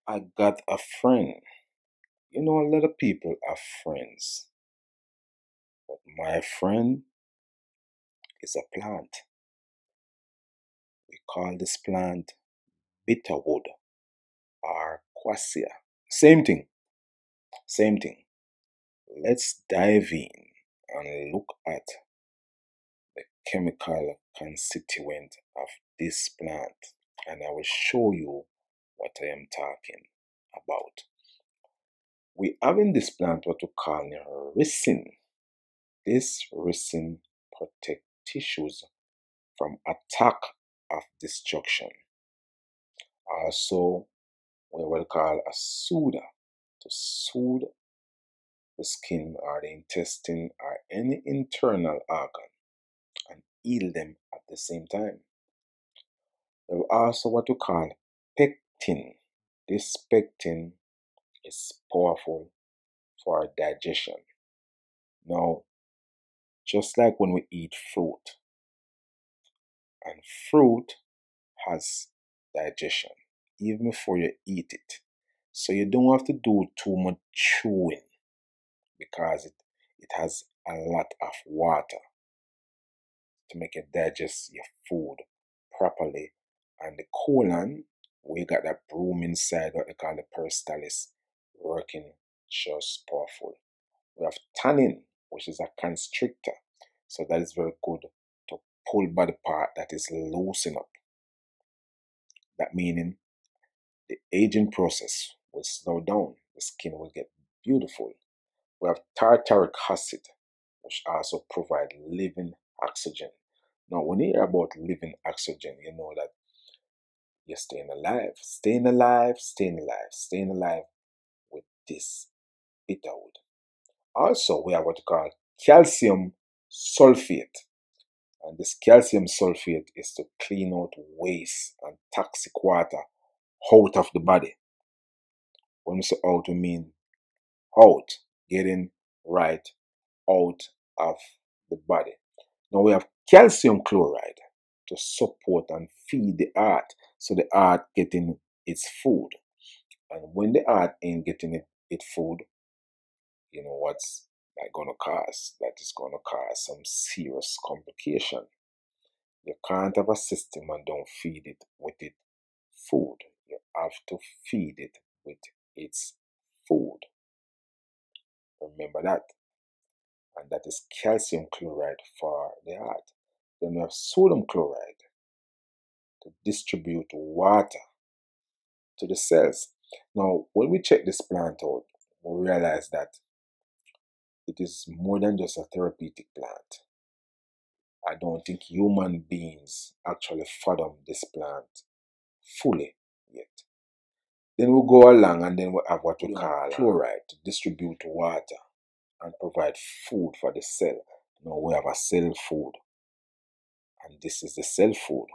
I got a friend. You know, a lot of people have friends, but my friend is a plant. We call this plant bitterwood or quassia. Same thing, same thing. Let's dive in and look at the chemical constituent of this plant, and I will show you what I am talking about. We have in this plant what we call ricin. This resin protect tissues from attack of destruction. Also, we will call a soother to soothe the skin or the intestine or any internal organ and heal them at the same time. We have also what we call pectin. This pectin is powerful for digestion. Now, just like when we eat fruit, and fruit has digestion even before you eat it. So you don't have to do too much chewing because it has a lot of water to make it digest your food properly. And the colon, we got that broom inside, what they call the peristalsis, working just powerful. We have tannin, which is a constrictor. So that is very good to pull body part that is loosen up. That meaning the aging process will slow down, the skin will get beautiful. We have tartaric acid, which also provide living oxygen. Now, when you hear about living oxygen, you know that you're staying alive, staying alive, staying alive, staying alive with this bitterwood. Also, we have what we call calcium sulfate. And this calcium sulfate is to clean out waste and toxic water out of the body. When we say out, we mean out, getting right out of the body. Now we have calcium chloride to support and feed the heart, so the heart getting its food. And when the heart ain't getting its food, you know what's that gonna cause? That is gonna cause some serious complication. You can't have a system and don't feed it with its food. You have to feed it with its food. Remember that. And that is calcium chloride for the heart. Then we have sodium chloride to distribute water to the cells. Now, when we check this plant out, we realize that it is more than just a therapeutic plant. I don't think human beings actually fathom this plant fully yet. Then we go along and then we have what we call chloride to distribute water and provide food for the cell. Now we have a cell food, and this is the cell food,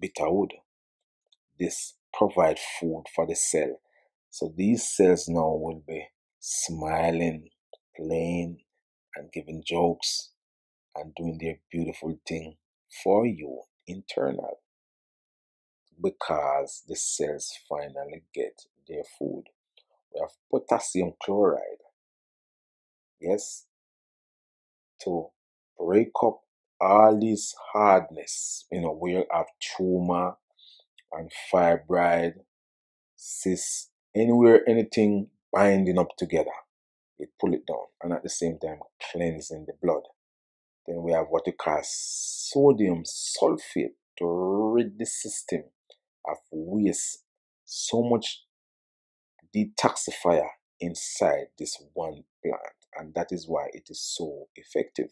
bitterwood. This provide food for the cell. So these cells now will be smiling, playing, and giving jokes and doing their beautiful thing for you internal, because the cells finally get their food. We have potassium chloride, yes, to break up all these hardness, where you have tumor and fibroid, cyst, anywhere anything binding up together, it pull it down, and at the same time cleansing the blood. Then we have what we call sodium sulfate to rid the system of waste. So much detoxifier inside this one plant, and that is why it is so effective.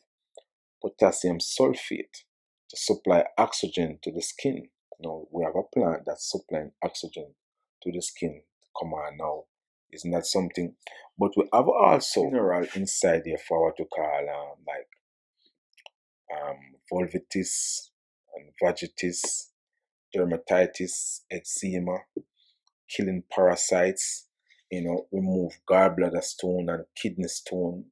Potassium sulfate to supply oxygen to the skin. Now we have a plant that's supplying oxygen to the skin. Come on now, isn't that something? But we have also mineral inside here for what we call vulvitis and vagitis, dermatitis, eczema, killing parasites, remove gallbladder stone and kidney stone,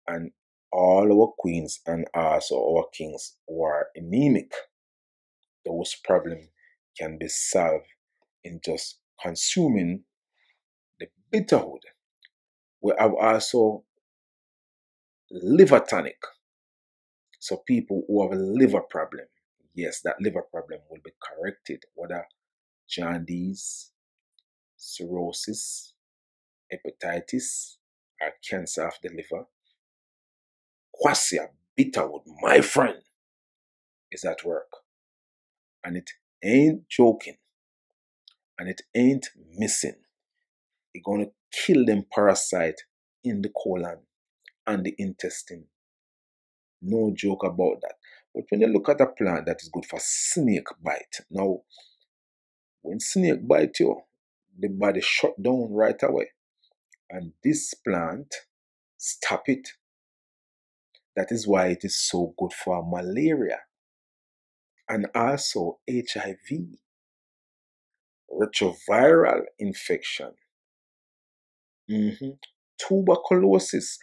and all our queens and also our kings who are anemic. Those problems can be solved in just consuming bitterwood. We have also liver tonic. So people who have a liver problem, yes, that liver problem will be corrected, whether jaundice, cirrhosis, hepatitis, or cancer of the liver. Quassia bitterwood, my friend, is at work. And it ain't joking. And it ain't missing. It's going to kill them parasite in the colon and the intestine. No joke about that. But when you look at a plant that is good for snake bite, now, when snake bite you, the body shut down right away. And this plant, stop it. That is why it is so good for malaria and also HIV, retroviral infection, tuberculosis.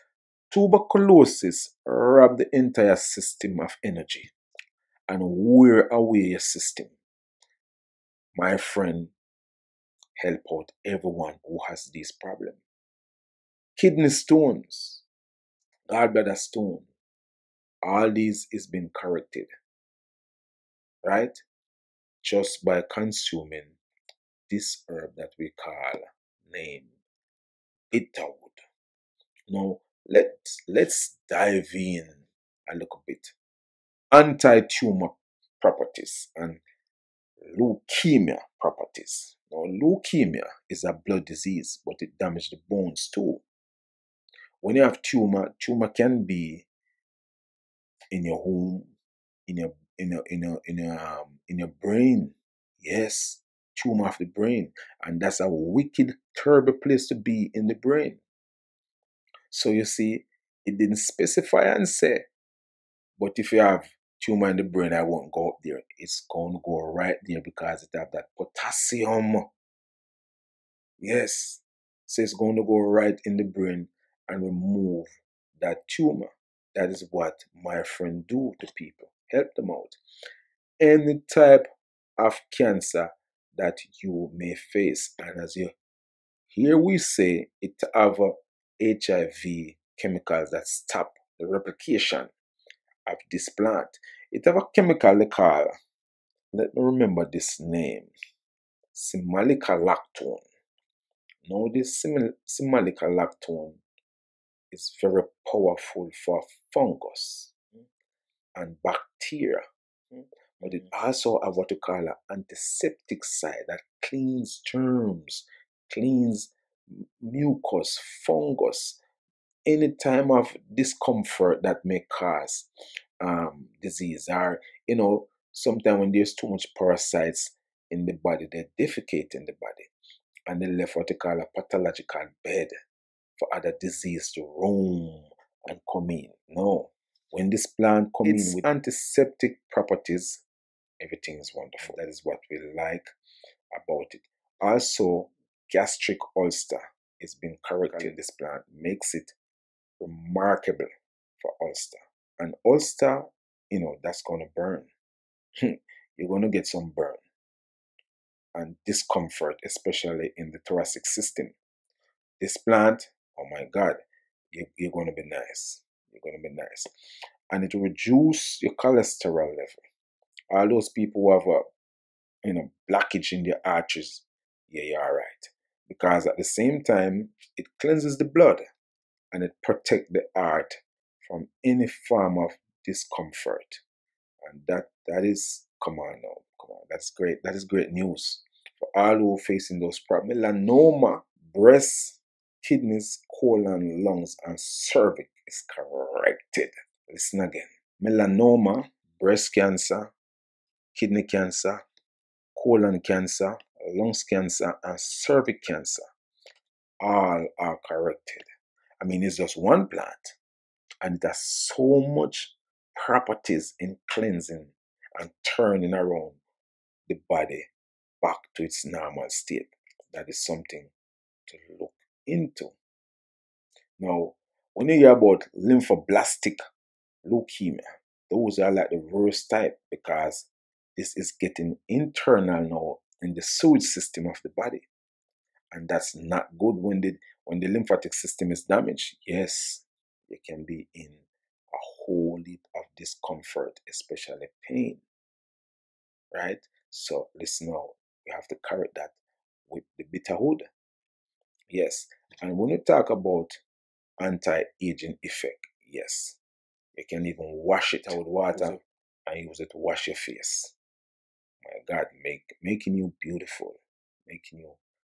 Tuberculosis rob the entire system of energy and wear away your system. My friend, help out everyone who has this problem. Kidney stones, gallbladder stone, all these is being corrected, right? Just by consuming this herb that we call name bitterwood. Now let's dive in a little bit. Anti-tumor properties and leukemia properties. Now, leukemia is a blood disease, but it damages the bones too. When you have tumor can be in your home, in your brain. Yes, tumor of the brain, and that's a wicked, terrible place to be in the brain. So you see, it didn't specify and say, but if you have tumor in the brain, I won't go up there. It's going to go right there because it have that potassium. Yes. So it's going to go right in the brain and remove that tumor. That is what my friend do to people. Help them out. Any type of cancer that you may face. And as you hear we say, it have HIV chemicals that stop the replication of this plant. It have a chemical they call, let me remember this name, simalicalactone. Now this simalicalactone is very powerful for fungus and bacteria. But it also have what you call an antiseptic side that cleans germs, cleans mucus, fungus, any time of discomfort that may cause disease, or sometimes when there's too much parasites in the body, they defecate in the body and they left what they call a pathological bed for other disease to roam and come in. No, when this plant comes in with antiseptic properties, everything is wonderful. That is what we like about it. Also, gastric ulcer is being corrected in this plant, makes it remarkable for ulcer. And ulcer, that's going to burn. You're going to get some burn and discomfort, especially in the thoracic system. This plant, oh my God, you're going to be nice. You're going to be nice. And it will reduce your cholesterol level. All those people who have a blockage in their arteries, yeah, you're all right. Because at the same time, it cleanses the blood and it protects the heart from any form of discomfort. And that is, come on now, come on, that's great. That is great news for all who are facing those problems. Melanoma, breast, kidneys, colon, lungs, and cervix is corrected. Listen again. Melanoma, breast cancer, kidney cancer, colon cancer, lungs cancer, and cervix cancer all are corrected. I mean, it's just one plant, and it has so much properties in cleansing and turning around the body back to its normal state. That is something to look into. Now, when you hear about lymphoblastic leukemia, those are like the worst type because this is getting internal now in the sewage system of the body. And that's not good when the lymphatic system is damaged. Yes, you can be in a whole heap of discomfort, especially pain, right? So listen now, you have to correct that with the bitterwood. Yes, and when you talk about anti-aging effect, yes, you can even wash it out with water and use it to wash your face. My God, making you beautiful, making you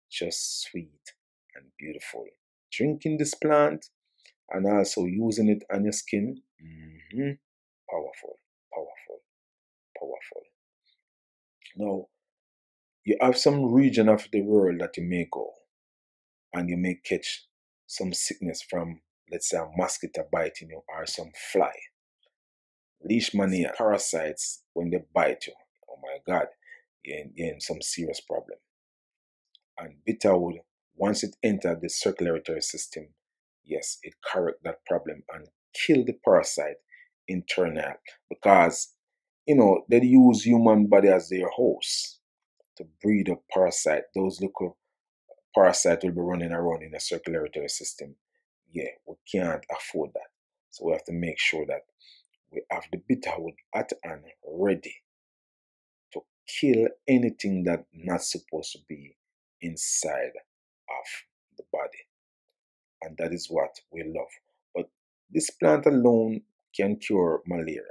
just sweet and beautiful. Drinking this plant and also using it on your skin, powerful, powerful, powerful. Now, you have some region of the world that you may go and you may catch some sickness from, let's say, a mosquito biting you or some fly. Leishmania, parasites, when they bite you, oh my God, you're in some serious problem. And bitterwood, once it enters the circulatory system, yes, it correct that problem and kill the parasite internal, because they use human body as their host to breed up parasite. Those little parasites will be running around in the circulatory system. Yeah, we can't afford that. So we have to make sure that we have the bitterwood at hand ready to kill anything that not supposed to be inside of the body. And that is what we love. But this plant alone can cure malaria.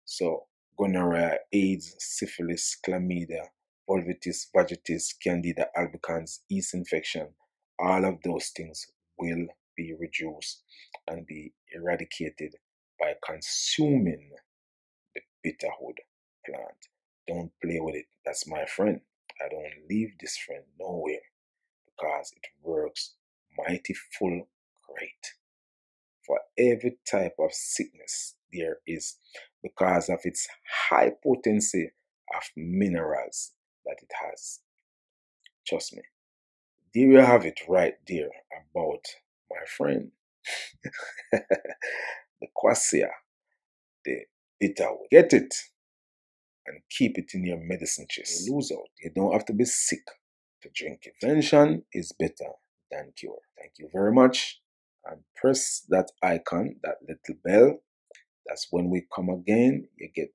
So gonorrhea, AIDS, syphilis, chlamydia, vulvitis, vagitis, candida albicans, yeast infection, all of those things will be reduced and be eradicated by consuming the bitterwood plant. Don't play with it. That's my friend. I don't leave this friend nowhere because it works mighty full great for every type of sickness there is, because of its high potency of minerals that it has. Trust me. There you have it right there about my friend. The Quassia, the bitterwood. Get it and keep it in your medicine chest. You lose out. You don't have to be sick to drink it. Prevention is better than cure. Thank you very much. And press that icon, that little bell. That's when we come again. You get